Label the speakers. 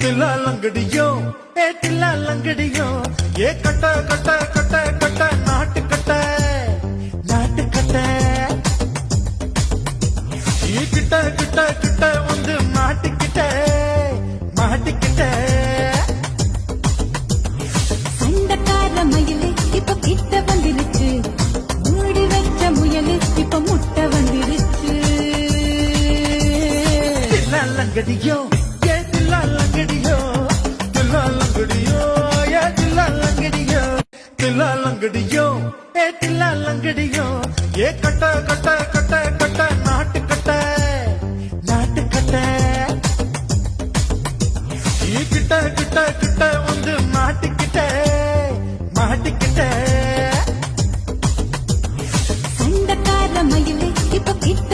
Speaker 1: தில்லா லங்கடியோ ஏ தில்லா லங்கடியோ ஏ கட்ட கட்ட கட்ட கட்ட நாட்டு கட்ட நாட்டு கட்ட ஈ கிட்ட கிட்ட கிட்ட வந்து மாட்டிக்கிட்ட மாட்டிக்கிட்ட
Speaker 2: சண்டக்கார மயிலு இப்ப கிட்ட வந்துருச்சு மூடி வச்ச முயலு இப்ப முட்டை வந்துருச்சு
Speaker 1: தில்லா லங்கடியோ ஏ தில்லா லங்கடியோ தில்லா லங்கடியோ ஏ தில்லா லங்கடியோ தில்லா லங்கடியோ ஏ தில்லா லங்கடியோ ஏ கட்ட கட்ட கட்ட கட்ட நாட்டு கட்ட நாட்டு கட்ட ஈ கிட்ட கிட்ட கிட்ட வந்து மாட்டிக்கிட்ட மாட்டிக்கிட்ட
Speaker 2: சண்டக்கார மயிலு இப்ப கிட்ட